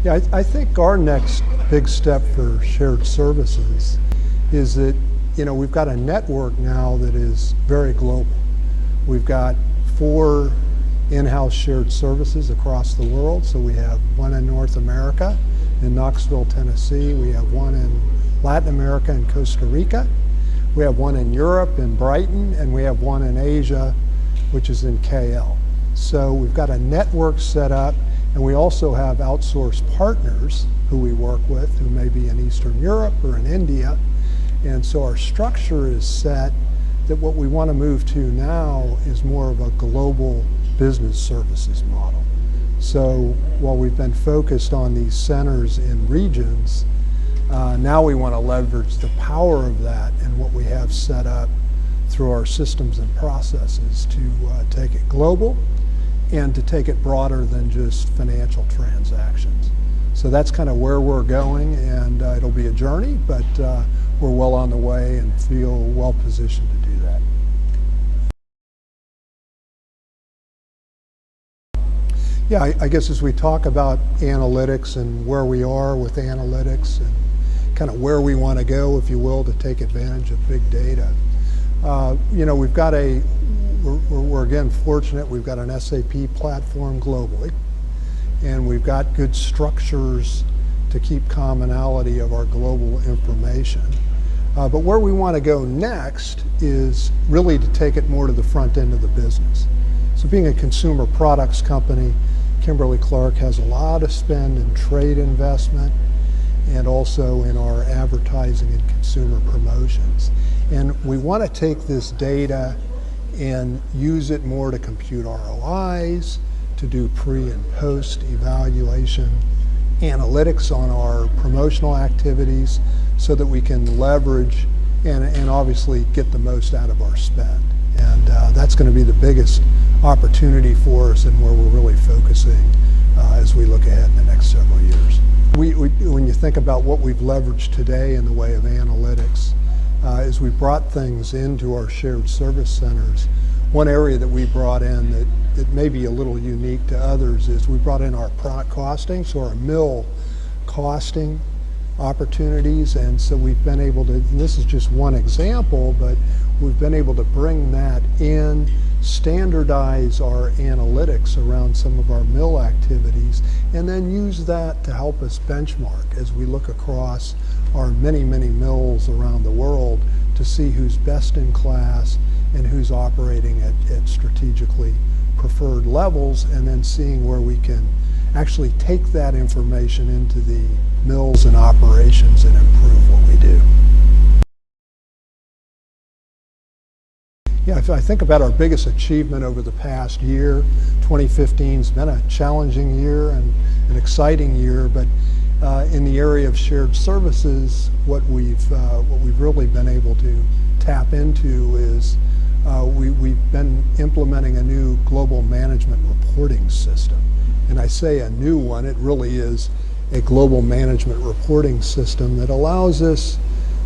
Yeah, I think our next big step for shared services is that, we've got a network now that is very global. We've got 4 in-house shared services across the world. So we have one in North America, in Knoxville, Tennessee. We have one in Latin America in Costa Rica. We have one in Europe in Brighton, and we have one in Asia, which is in KL. So we've got a network set up, and we also have outsourced partners who we work with, who may be in Eastern Europe or in India. And so our structure is set that what we want to move to now is more of a global business services model. So while we've been focused on these centers in regions, now we want to leverage the power of that and what we have set up through our systems and processes to take it global and to take it broader than just financial transactions. So that's kind of where we're going, and it'll be a journey, but we're well on the way and feel well positioned to do that. Yeah, I guess as we talk about analytics and where we are with analytics and kind of where we want to go, if you will, to take advantage of big data, we've got we're again fortunate. We've got an SAP platform globally, and we've got good structures to keep commonality of our global information. But where we want to go next is really to take it more to the front end of the business. So being a consumer products company, Kimberly-Clark has a lot of spend in trade investment and also in our advertising and consumer promotions. And we want to take this data and use it more to compute ROIs, to do pre and post evaluation analytics on our promotional activities so that we can leverage and obviously get the most out of our spend. And that's going to be the biggest opportunity for us and where we're really focusing as we look ahead in the next several years. When you think about what we've leveraged today in the way of analytics, as we brought things into our shared service centers, one area that we brought in that may be a little unique to others is we brought in our product costing, so our mill costing opportunities. And so we've been able to, and this is just one example, but we've been able to bring that in, standardize our analytics around some of our mill activities, and then use that to help us benchmark as we look across our many, many mills around the world to see who's best in class and who's operating at strategically preferred levels, and then seeing where we can actually take that information into the mills and operations and improve what we do. Yeah, if I think about our biggest achievement over the past year, 2015's been a challenging year and an exciting year, but in the area of shared services, what we've really been able to tap into is we've been implementing a new global management reporting system. And I say a new one, it really is a global management reporting system that allows us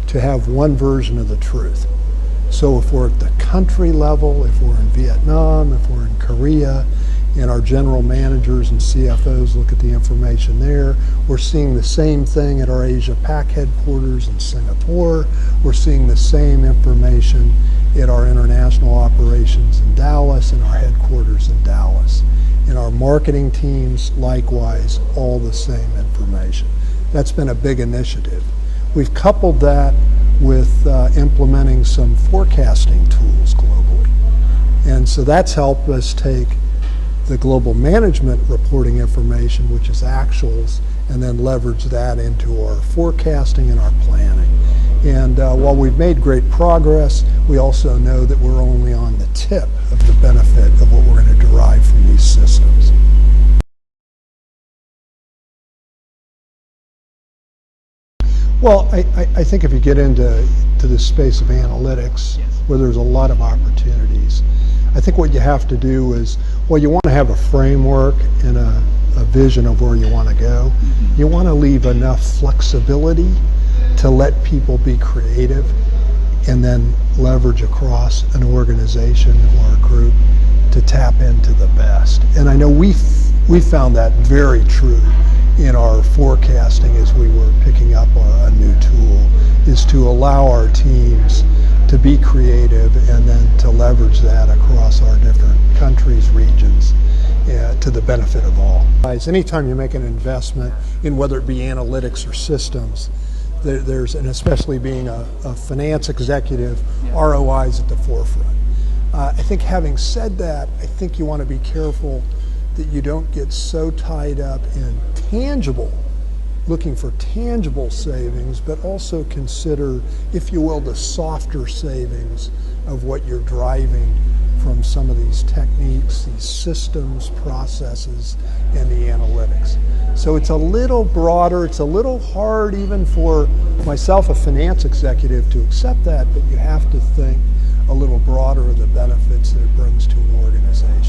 to have one version of the truth. So if we're at the country level, if we're in Vietnam, if we're in Korea, and our general managers and CFOs look at the information there, we're seeing the same thing at our Asia Pac headquarters in Singapore. We're seeing the same information at our international operations in Dallas and our headquarters in Dallas. And our marketing teams, likewise, all the same information. That's been a big initiative. We've coupled that with implementing some forecasting tools globally. And so that's helped us take the global management reporting information, which is actuals, and then leverage that into our forecasting and our planning. And while we've made great progress, we also know that we're only on the tip of the benefit of what we're going to derive from these systems. Well, I think if you get into the space of analytics, where there's a lot of opportunities, I think what you have to do is, well, you want to have a framework and a vision of where you want to go. You want to leave enough flexibility to let people be creative and then leverage across an organization or a group to tap into the best. And I know we found that very true in our forecasting as we were picking up a new tool is to allow our teams to be creative and then to leverage that across our different countries, regions, to the benefit of all. Anytime you make an investment in whether it be analytics or systems, there's, and especially being a finance executive, ROI is at the forefront. I think having said that, I think you want to be careful that you don't get so tied up in looking for tangible savings, but also consider, if you will, the softer savings of what you're driving from some of these techniques, these systems, processes, and the analytics. So it's a little broader, it's a little hard even for myself, a finance executive, to accept that, but you have to think a little broader of the benefits that it brings to an organization.